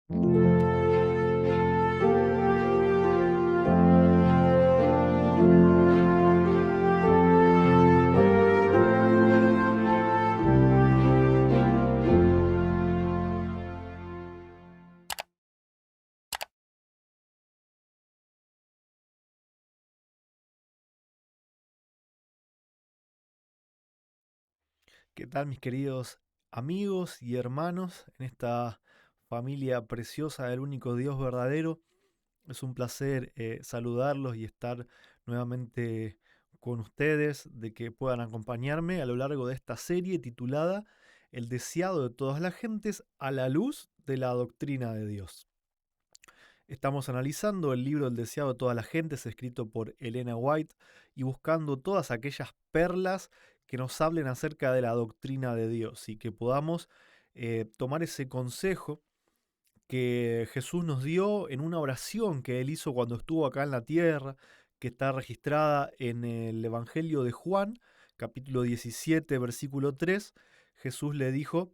¿Qué tal, mis queridos amigos y hermanos en esta familia preciosa del único Dios verdadero? Es un placer saludarlos y estar nuevamente con ustedes, de que puedan acompañarme a lo largo de esta serie titulada El deseado de todas las gentes a la luz de la doctrina de Dios. Estamos analizando el libro El deseado de todas las gentes, escrito por Elena White, y buscando todas aquellas perlas que nos hablen acerca de la doctrina de Dios y que podamos tomar ese consejo que Jesús nos dio en una oración que él hizo cuando estuvo acá en la tierra, que está registrada en el Evangelio de Juan, capítulo 17, versículo 3. Jesús le dijo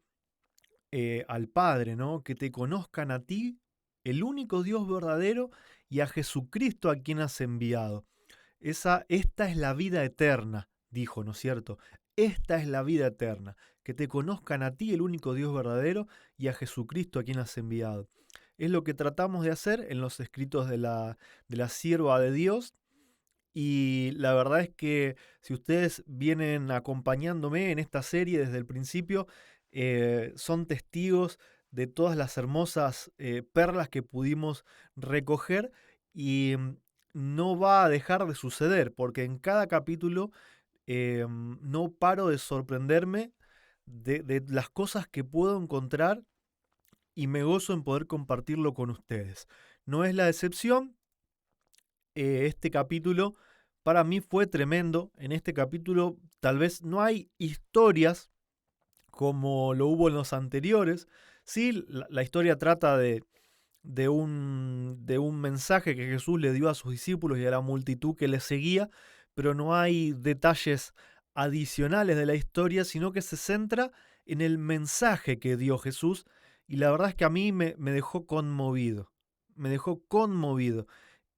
al Padre, ¿no? Que te conozcan a ti, el único Dios verdadero, y a Jesucristo a quien has enviado. Esta es la vida eterna, dijo, ¿no es cierto? Esta es la vida eterna, que te conozcan a ti, el único Dios verdadero, y a Jesucristo a quien has enviado. Es lo que tratamos de hacer en los escritos de la sierva de Dios. Y la verdad es que si ustedes vienen acompañándome en esta serie desde el principio, son testigos de todas las hermosas perlas que pudimos recoger y no va a dejar de suceder, porque en cada capítulo no paro de sorprenderme de las cosas que puedo encontrar y me gozo en poder compartirlo con ustedes. No es la excepción. Este capítulo para mí fue tremendo. En este capítulo tal vez no hay historias como lo hubo en los anteriores. Sí, la historia trata de un mensaje que Jesús le dio a sus discípulos y a la multitud que le seguía, pero no hay detalles adicionales de la historia, sino que se centra en el mensaje que dio Jesús. Y la verdad es que a mí me dejó conmovido. Me dejó conmovido.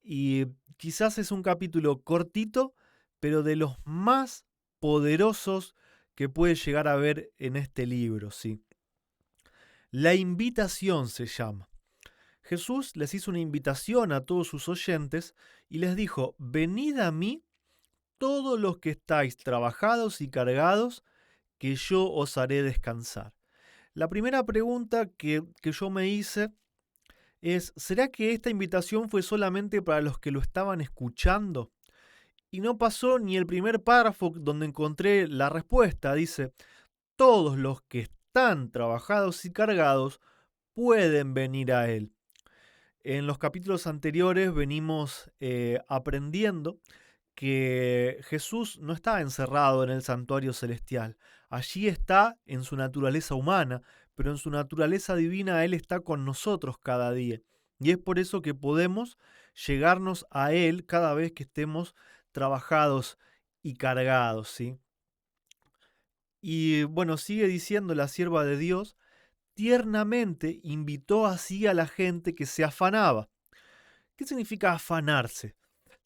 Y quizás es un capítulo cortito, pero de los más poderosos que puede llegar a ver en este libro, sí. La invitación se llama. Jesús les hizo una invitación a todos sus oyentes y les dijo: venid a mí todos los que estáis trabajados y cargados, que yo os haré descansar. La primera pregunta que yo me hice es: ¿será que esta invitación fue solamente para los que lo estaban escuchando? Y no pasó ni el primer párrafo donde encontré la respuesta. Dice: todos los que están trabajados y cargados pueden venir a Él. En los capítulos anteriores venimos aprendiendo que Jesús no está encerrado en el santuario celestial. Allí está en su naturaleza humana, pero en su naturaleza divina Él está con nosotros cada día. Y es por eso que podemos llegarnos a Él cada vez que estemos trabajados y cargados, ¿sí? Y bueno, sigue diciendo la sierva de Dios: tiernamente invitó así a la gente que se afanaba. ¿Qué significa afanarse?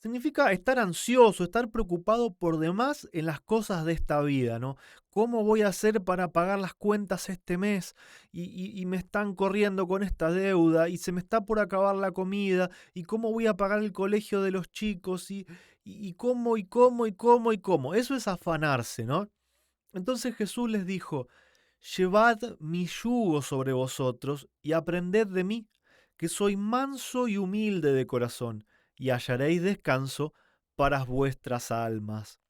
Significa estar ansioso, estar preocupado por demás en las cosas de esta vida, ¿no? ¿Cómo voy a hacer para pagar las cuentas este mes? Y me están corriendo con esta deuda y se me está por acabar la comida. ¿Y cómo voy a pagar el colegio de los chicos? Y cómo, y cómo, y cómo, y cómo. Eso es afanarse, ¿no? Entonces Jesús les dijo: llevad mi yugo sobre vosotros y aprended de mí, que soy manso y humilde de corazón, y hallaréis descanso para vuestras almas.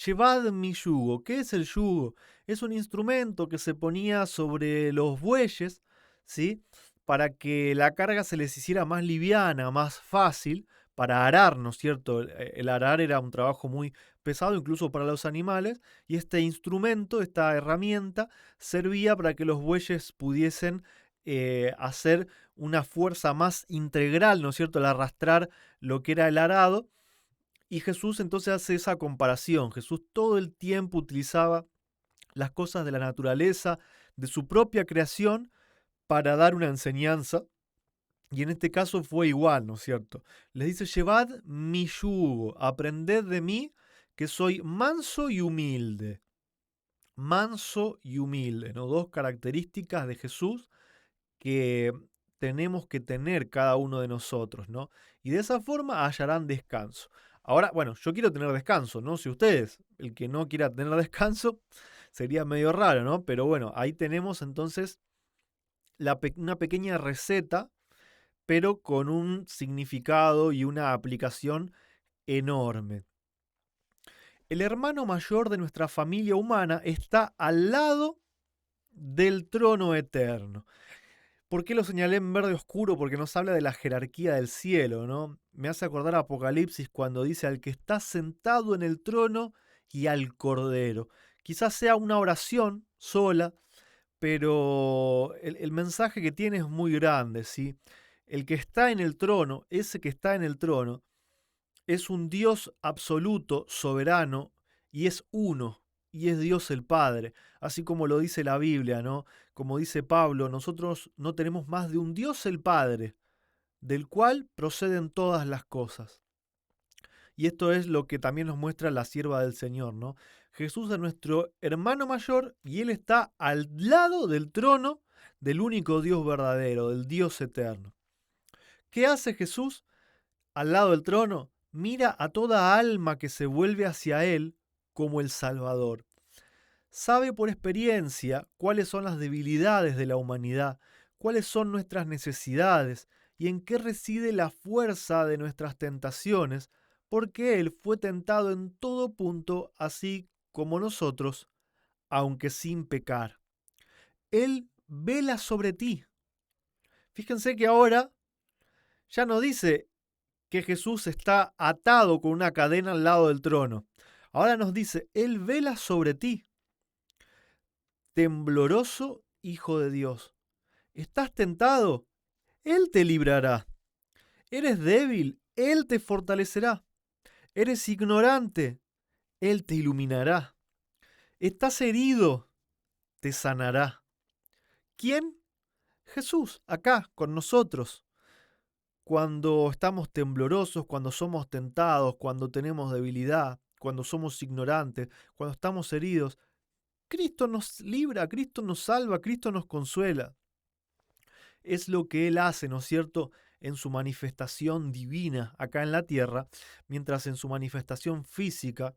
Llevad mi yugo. ¿Qué es el yugo? Es un instrumento que se ponía sobre los bueyes, ¿sí? Para que la carga se les hiciera más liviana, más fácil, para arar, ¿no es cierto? El arar era un trabajo muy pesado, incluso para los animales, y este instrumento, esta herramienta, servía para que los bueyes pudiesen hacer una fuerza más integral, ¿no es cierto?, al arrastrar lo que era el arado. Y Jesús entonces hace esa comparación. Jesús todo el tiempo utilizaba las cosas de la naturaleza, de su propia creación, para dar una enseñanza, y en este caso fue igual, ¿no es cierto? Les dice, llevad mi yugo, aprended de mí, que soy manso y humilde. Manso y humilde, ¿no? Dos características de Jesús que tenemos que tener cada uno de nosotros, ¿no? Y de esa forma hallarán descanso. Ahora, bueno, yo quiero tener descanso, no sé ustedes. El que no quiera tener descanso sería medio raro, ¿no? Pero bueno, ahí tenemos entonces una pequeña receta, pero con un significado y una aplicación enorme. El hermano mayor de nuestra familia humana está al lado del trono eterno. ¿Por qué lo señalé en verde oscuro? Porque nos habla de la jerarquía del cielo, ¿no? Me hace acordar a Apocalipsis cuando dice al que está sentado en el trono y al cordero. Quizás sea una oración sola, pero el mensaje que tiene es muy grande, ¿sí? El que está en el trono, ese que está en el trono, es un Dios absoluto, soberano, y es uno, y es Dios el Padre, así como lo dice la Biblia, ¿no? Como dice Pablo, nosotros no tenemos más de un Dios el Padre, del cual proceden todas las cosas. Y esto es lo que también nos muestra la sierva del Señor, ¿no? Jesús es nuestro hermano mayor y Él está al lado del trono del único Dios verdadero, del Dios eterno. ¿Qué hace Jesús al lado del trono? Mira a toda alma que se vuelve hacia Él como el Salvador. Sabe por experiencia cuáles son las debilidades de la humanidad, cuáles son nuestras necesidades y en qué reside la fuerza de nuestras tentaciones, porque Él fue tentado en todo punto, así como nosotros, aunque sin pecar. Él vela sobre ti. Fíjense que ahora ya no dice que Jesús está atado con una cadena al lado del trono. Ahora nos dice, Él vela sobre ti, tembloroso Hijo de Dios. ¿Estás tentado? Él te librará. ¿Eres débil? Él te fortalecerá. ¿Eres ignorante? Él te iluminará. ¿Estás herido? Te sanará. ¿Quién? Jesús, acá, con nosotros. Cuando estamos temblorosos, cuando somos tentados, cuando tenemos debilidad, cuando somos ignorantes, cuando estamos heridos, Cristo nos libra, Cristo nos salva, Cristo nos consuela. Es lo que Él hace, ¿no es cierto?, en su manifestación divina acá en la tierra, mientras en su manifestación física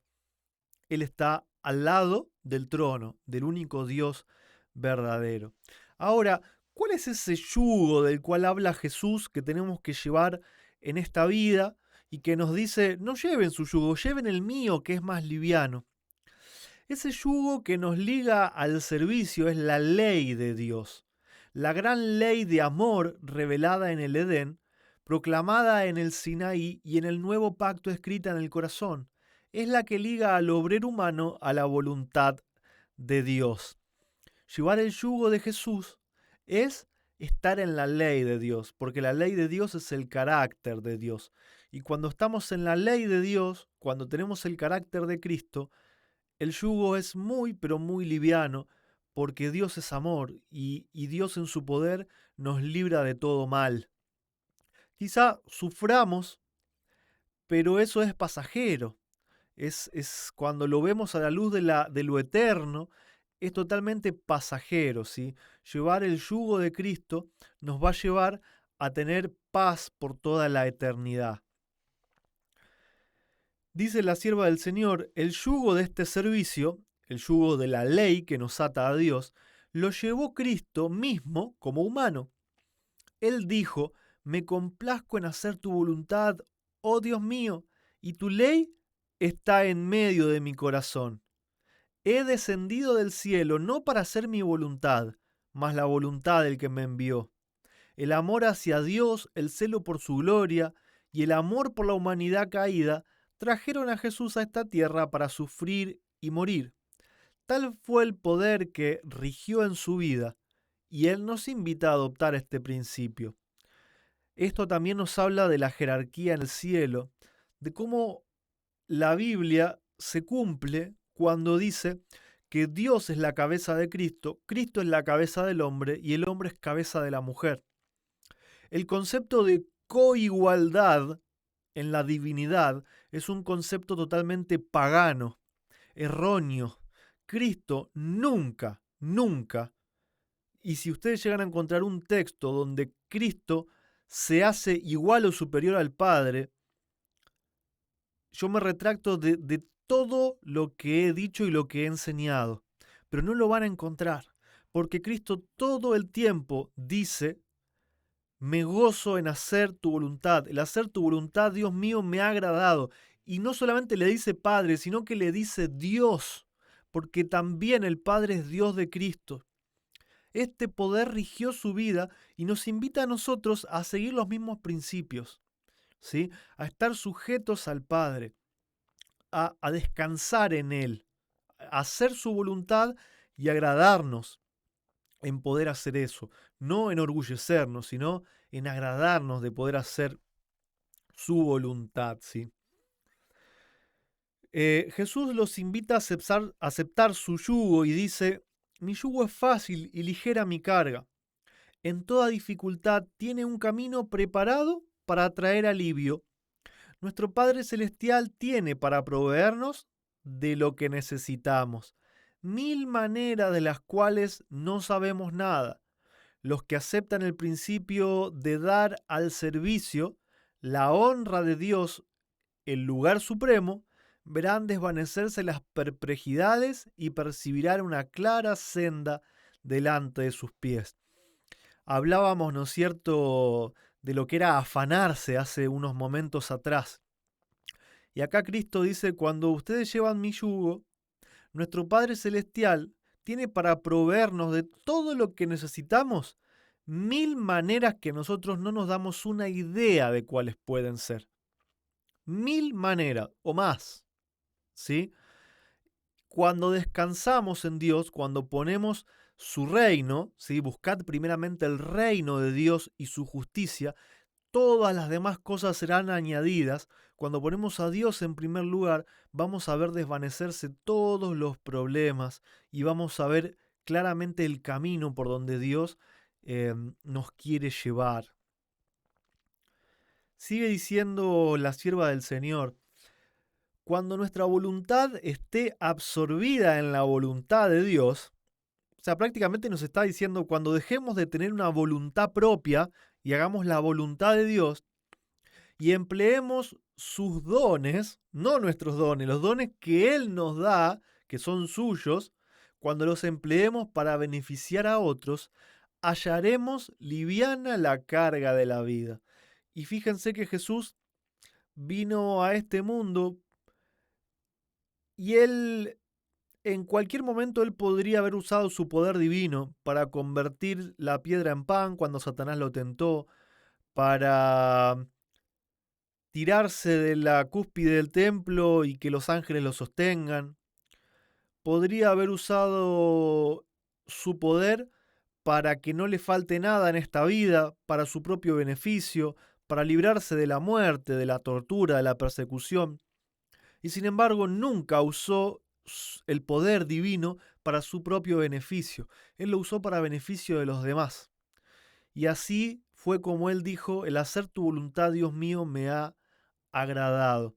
Él está al lado del trono, del único Dios verdadero. Ahora, ¿cuál es ese yugo del cual habla Jesús que tenemos que llevar en esta vida y que nos dice, no lleven su yugo, lleven el mío que es más liviano? Ese yugo que nos liga al servicio es la ley de Dios, la gran ley de amor revelada en el Edén, proclamada en el Sinaí y en el nuevo pacto escrita en el corazón. Es la que liga al obrero humano a la voluntad de Dios. Llevar el yugo de Jesús es estar en la ley de Dios, porque la ley de Dios es el carácter de Dios. Y cuando estamos en la ley de Dios, cuando tenemos el carácter de Cristo, el yugo es muy, pero muy liviano, porque Dios es amor y Dios en su poder nos libra de todo mal. Quizá suframos, pero eso es pasajero. Es cuando lo vemos a la luz de lo eterno, es totalmente pasajero, ¿sí? Llevar el yugo de Cristo nos va a llevar a tener paz por toda la eternidad. Dice la sierva del Señor, el yugo de este servicio, el yugo de la ley que nos ata a Dios, lo llevó Cristo mismo como humano. Él dijo, me complazco en hacer tu voluntad, oh Dios mío, y tu ley está en medio de mi corazón. He descendido del cielo no para hacer mi voluntad, mas la voluntad del que me envió. El amor hacia Dios, el celo por su gloria y el amor por la humanidad caída trajeron a Jesús a esta tierra para sufrir y morir. Tal fue el poder que rigió en su vida, y Él nos invita a adoptar este principio. Esto también nos habla de la jerarquía en el cielo, de cómo la Biblia se cumple cuando dice que Dios es la cabeza de Cristo, Cristo es la cabeza del hombre y el hombre es cabeza de la mujer. El concepto de coigualdad en la divinidad es un concepto totalmente pagano, erróneo. Cristo nunca, nunca, y si ustedes llegan a encontrar un texto donde Cristo se hace igual o superior al Padre, yo me retracto de todo lo que he dicho y lo que he enseñado, pero no lo van a encontrar, porque Cristo todo el tiempo dice: me gozo en hacer tu voluntad. El hacer tu voluntad, Dios mío, me ha agradado. Y no solamente le dice Padre, sino que le dice Dios, porque también el Padre es Dios de Cristo. Este poder rigió su vida y nos invita a nosotros a seguir los mismos principios, ¿sí? A estar sujetos al Padre, a descansar en Él, a hacer su voluntad y agradarnos en poder hacer eso, no enorgullecernos, sino en agradarnos de poder hacer su voluntad, ¿sí? Jesús los invita a aceptar su yugo y dice: mi yugo es fácil y ligera mi carga. En toda dificultad tiene un camino preparado para traer alivio. Nuestro Padre Celestial tiene para proveernos de lo que necesitamos. 1000 maneras de las cuales no sabemos nada. Los que aceptan el principio de dar al servicio la honra de Dios, el lugar supremo, verán desvanecerse las perplejidades y percibirán una clara senda delante de sus pies. Hablábamos, ¿no es cierto?, de lo que era afanarse hace unos momentos atrás. Y acá Cristo dice: cuando ustedes llevan mi yugo, nuestro Padre Celestial tiene para proveernos de todo lo que necesitamos 1000 maneras que nosotros no nos damos una idea de cuáles pueden ser. 1000 maneras o más, ¿sí? Cuando descansamos en Dios, cuando ponemos su reino, ¿sí? Buscad primeramente el reino de Dios y su justicia, todas las demás cosas serán añadidas. Cuando ponemos a Dios en primer lugar, vamos a ver desvanecerse todos los problemas y vamos a ver claramente el camino por donde Dios nos quiere llevar. Sigue diciendo la sierva del Señor: cuando nuestra voluntad esté absorbida en la voluntad de Dios, o sea, prácticamente nos está diciendo, cuando dejemos de tener una voluntad propia y hagamos la voluntad de Dios y empleemos sus dones, no nuestros dones, los dones que Él nos da, que son suyos, cuando los empleemos para beneficiar a otros, hallaremos liviana la carga de la vida. Y fíjense que Jesús vino a este mundo y Él, en cualquier momento, Él podría haber usado su poder divino para convertir la piedra en pan cuando Satanás lo tentó, para tirarse de la cúspide del templo y que los ángeles lo sostengan. Podría haber usado su poder para que no le falte nada en esta vida, para su propio beneficio, para librarse de la muerte, de la tortura, de la persecución. Y sin embargo, nunca usó el poder divino para su propio beneficio. Él lo usó para beneficio de los demás. Y así fue como él dijo: el hacer tu voluntad, Dios mío, me ha agradado.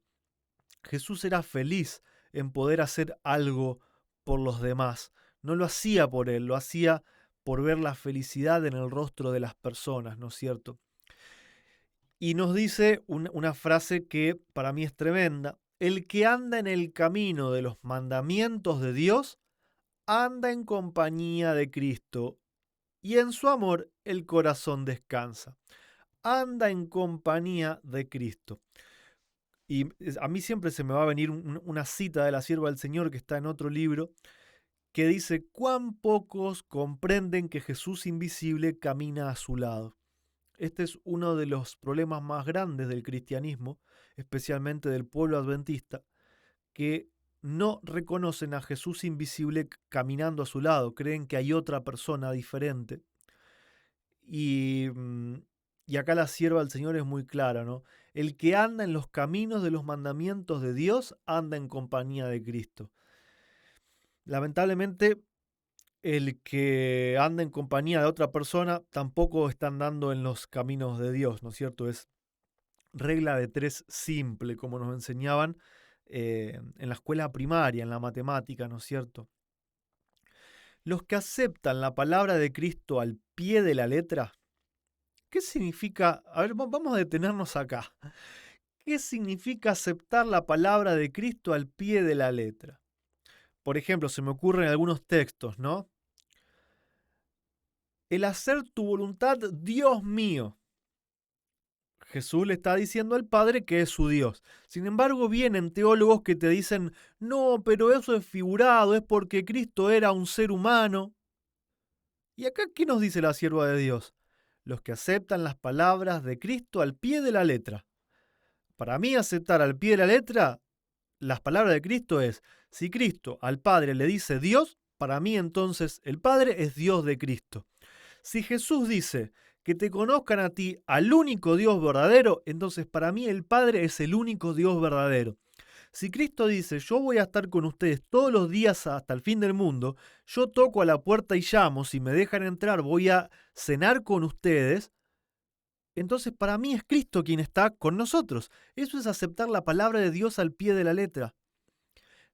Jesús era feliz en poder hacer algo por los demás. No lo hacía por él, lo hacía por ver la felicidad en el rostro de las personas, ¿no es cierto? Y nos dice una frase que para mí es tremenda: el que anda en el camino de los mandamientos de Dios, anda en compañía de Cristo, y en su amor el corazón descansa. Anda en compañía de Cristo. Y a mí siempre se me va a venir una cita de la sierva del Señor que está en otro libro, que dice: cuán pocos comprenden que Jesús invisible camina a su lado. Este es uno de los problemas más grandes del cristianismo, especialmente del pueblo adventista, que no reconocen a Jesús invisible caminando a su lado, creen que hay otra persona diferente. Y acá la sierva del Señor es muy clara, ¿no? El que anda en los caminos de los mandamientos de Dios anda en compañía de Cristo. Lamentablemente, el que anda en compañía de otra persona tampoco está andando en los caminos de Dios, ¿no es cierto? Es regla de tres simple, como nos enseñaban en la escuela primaria, en la matemática, ¿no es cierto? Los que aceptan la palabra de Cristo al pie de la letra, ¿qué significa? A ver, vamos a detenernos acá. ¿Qué significa aceptar la palabra de Cristo al pie de la letra? Por ejemplo, se me ocurren algunos textos, ¿no? El hacer tu voluntad, Dios mío. Jesús le está diciendo al Padre que es su Dios. Sin embargo, vienen teólogos que te dicen, no, pero eso es figurado, es porque Cristo era un ser humano. ¿Y acá qué nos dice la sierva de Dios? Los que aceptan las palabras de Cristo al pie de la letra. Para mí, aceptar al pie de la letra las palabras de Cristo es, si Cristo al Padre le dice Dios, para mí entonces el Padre es Dios de Cristo. Si Jesús dice que te conozcan a ti, al único Dios verdadero, entonces para mí el Padre es el único Dios verdadero. Si Cristo dice, yo voy a estar con ustedes todos los días hasta el fin del mundo, yo toco a la puerta y llamo, si me dejan entrar voy a cenar con ustedes, entonces para mí es Cristo quien está con nosotros. Eso es aceptar la palabra de Dios al pie de la letra.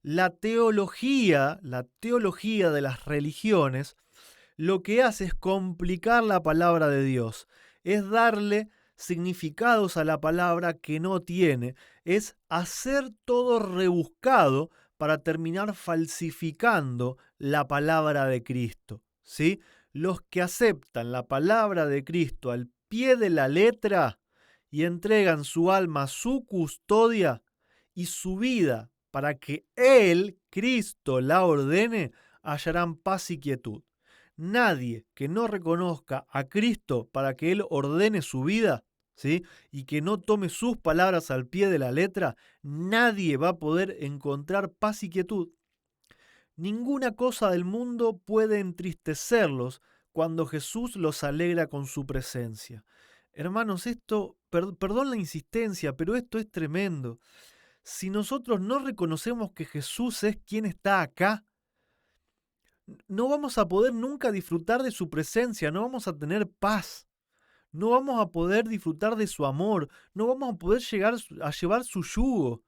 La teología de las religiones lo que hace es complicar la palabra de Dios, es darle significados a la palabra que no tiene, es hacer todo rebuscado para terminar falsificando la palabra de Cristo, ¿sí? Los que aceptan la palabra de Cristo al pie de la letra y entregan su alma a su custodia y su vida para que Él, Cristo, la ordene, hallarán paz y quietud. Nadie que no reconozca a Cristo para que Él ordene su vida, ¿sí? Y que no tome sus palabras al pie de la letra, nadie va a poder encontrar paz y quietud. Ninguna cosa del mundo puede entristecerlos cuando Jesús los alegra con su presencia. Hermanos, perdón la insistencia, pero esto es tremendo. Si nosotros no reconocemos que Jesús es quien está acá, no vamos a poder nunca disfrutar de su presencia, no vamos a tener paz, no vamos a poder disfrutar de su amor, no vamos a poder llegar a llevar su yugo.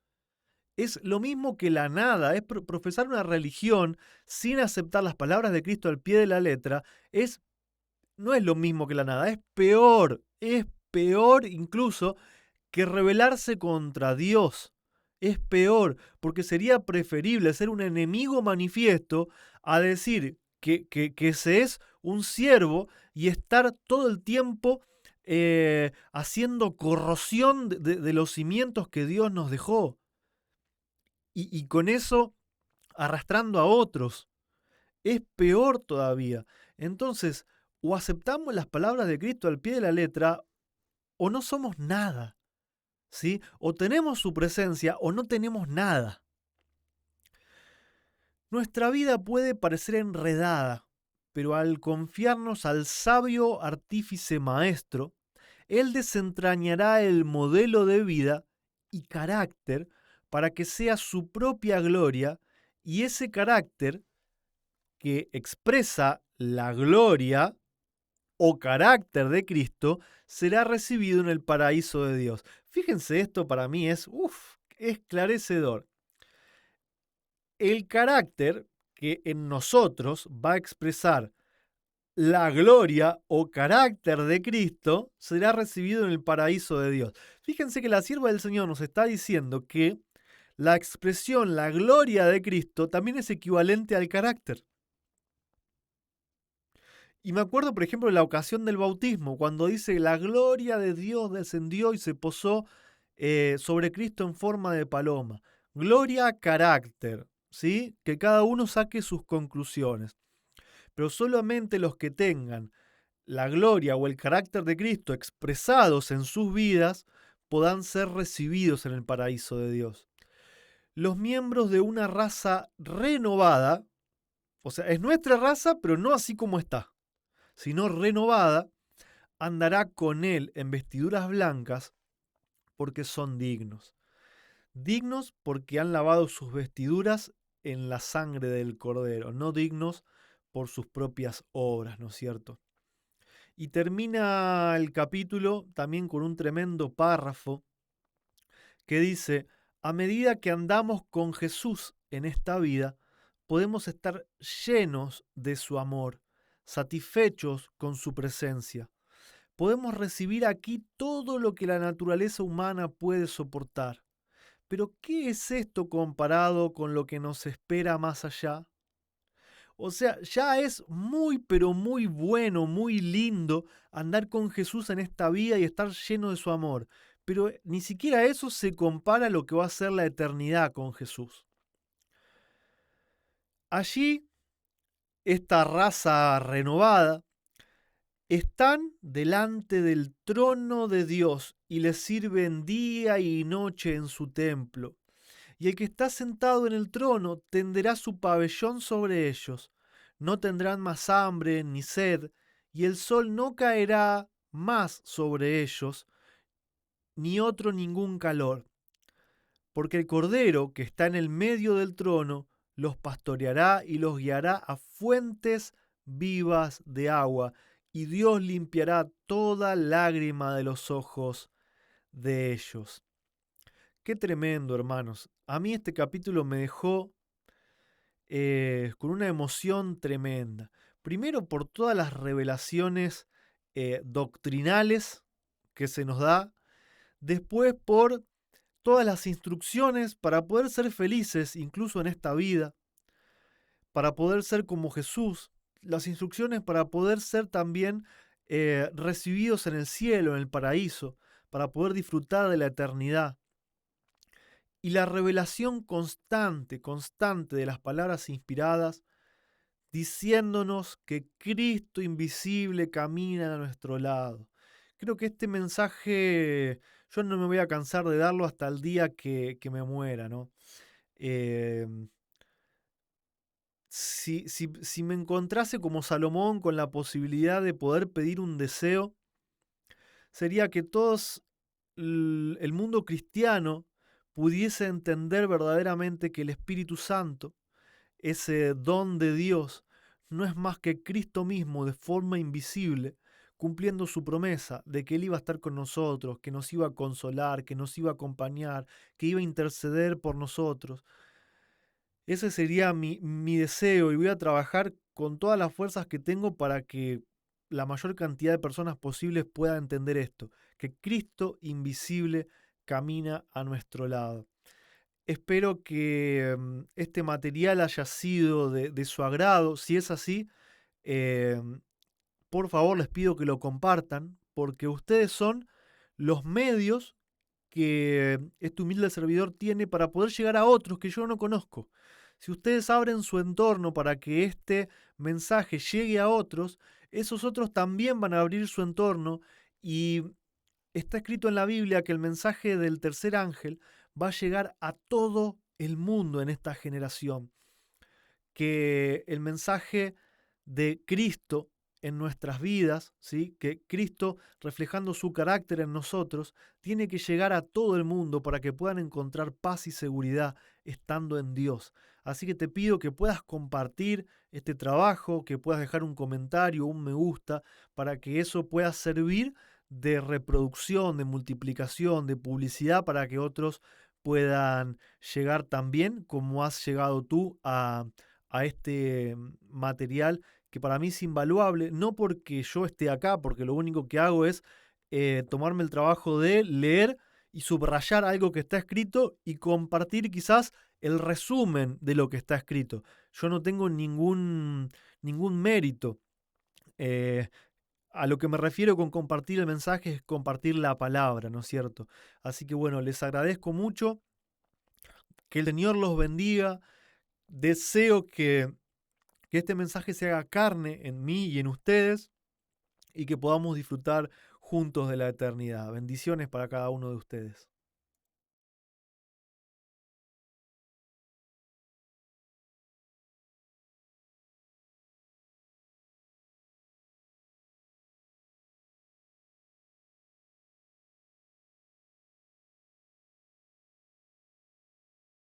Es lo mismo que la nada, es profesar una religión sin aceptar las palabras de Cristo al pie de la letra, no es lo mismo que la nada, es peor incluso que rebelarse contra Dios. Es peor, porque sería preferible ser un enemigo manifiesto a decir que se es un siervo y estar todo el tiempo haciendo corrosión de los cimientos que Dios nos dejó. Y con eso arrastrando a otros. Es peor todavía. Entonces, o aceptamos las palabras de Cristo al pie de la letra, o no somos nada. ¿Sí? O tenemos su presencia o no tenemos nada. Nuestra vida puede parecer enredada, pero al confiarnos al sabio artífice maestro, él desentrañará el modelo de vida y carácter para que sea su propia gloria, y ese carácter que expresa la gloria o carácter de Cristo será recibido en el paraíso de Dios. Fíjense, esto para mí es esclarecedor. El carácter que en nosotros va a expresar la gloria o carácter de Cristo será recibido en el paraíso de Dios. Fíjense que la sierva del Señor nos está diciendo que la expresión, la gloria de Cristo también es equivalente al carácter. Y me acuerdo, por ejemplo, de la ocasión del bautismo, cuando dice la gloria de Dios descendió y se posó sobre Cristo en forma de paloma. Gloria, carácter, ¿sí? Que cada uno saque sus conclusiones. Pero solamente los que tengan la gloria o el carácter de Cristo expresados en sus vidas podrán ser recibidos en el paraíso de Dios. Los miembros de una raza renovada, o sea, es nuestra raza, pero no así como está, sino renovada, andará con él en vestiduras blancas porque son dignos. Dignos porque han lavado sus vestiduras en la sangre del Cordero, no dignos por sus propias obras, ¿no es cierto? Y termina el capítulo también con un tremendo párrafo que dice, a medida que andamos con Jesús en esta vida, podemos estar llenos de su amor, satisfechos con su presencia. Podemos recibir aquí todo lo que la naturaleza humana puede soportar. Pero ¿qué es esto comparado con lo que nos espera más allá? O sea, ya es muy, pero muy bueno, muy lindo andar con Jesús en esta vida y estar lleno de su amor. Pero ni siquiera eso se compara a lo que va a ser la eternidad con Jesús. Allí, esta raza renovada están delante del trono de Dios y le sirven día y noche en su templo. Y el que está sentado en el trono tenderá su pabellón sobre ellos. No tendrán más hambre ni sed, y el sol no caerá más sobre ellos, ni otro ningún calor. Porque el Cordero que está en el medio del trono los pastoreará y los guiará a fuentes vivas de agua, y Dios limpiará toda lágrima de los ojos de ellos. Qué tremendo, hermanos. A mí este capítulo me dejó con una emoción tremenda. Primero por todas las revelaciones doctrinales que se nos da. Después por todas las instrucciones para poder ser felices, incluso en esta vida. Para poder ser como Jesús. Las instrucciones para poder ser también recibidos en el cielo, en el paraíso. Para poder disfrutar de la eternidad. Y la revelación constante, constante de las palabras inspiradas, diciéndonos que Cristo invisible camina a nuestro lado. Creo que este mensaje yo no me voy a cansar de darlo hasta el día que me muera, ¿no? Eh, si me encontrase como Salomón con la posibilidad de poder pedir un deseo, sería que todos el mundo cristiano pudiese entender verdaderamente que el Espíritu Santo, ese don de Dios, no es más que Cristo mismo de forma invisible, cumpliendo su promesa de que Él iba a estar con nosotros, que nos iba a consolar, que nos iba a acompañar, que iba a interceder por nosotros. Ese sería mi deseo y voy a trabajar con todas las fuerzas que tengo para que la mayor cantidad de personas posibles pueda entender esto, que Cristo invisible camina a nuestro lado. Espero que este material haya sido de su agrado. Si es así, eh, por favor les pido que lo compartan, porque ustedes son los medios que este humilde servidor tiene para poder llegar a otros que yo no conozco. Si ustedes abren su entorno para que este mensaje llegue a otros, esos otros también van a abrir su entorno y está escrito en la Biblia que el mensaje del tercer ángel va a llegar a todo el mundo en esta generación, que el mensaje de Cristo en nuestras vidas, ¿sí? Que Cristo reflejando su carácter en nosotros, tiene que llegar a todo el mundo para que puedan encontrar paz y seguridad estando en Dios. Así que te pido que puedas compartir este trabajo, que puedas dejar un comentario, un me gusta, para que eso pueda servir de reproducción, de multiplicación, de publicidad para que otros puedan llegar también como has llegado tú a este material que para mí es invaluable, no porque yo esté acá, porque lo único que hago es tomarme el trabajo de leer y subrayar algo que está escrito y compartir quizás el resumen de lo que está escrito. Yo no tengo ningún mérito. Eh, a lo que me refiero con compartir el mensaje es compartir la palabra, ¿no es cierto? Así que bueno, les agradezco mucho, que el Señor los bendiga. Deseo que este mensaje se haga carne en mí y en ustedes y que podamos disfrutar juntos de la eternidad. Bendiciones para cada uno de ustedes.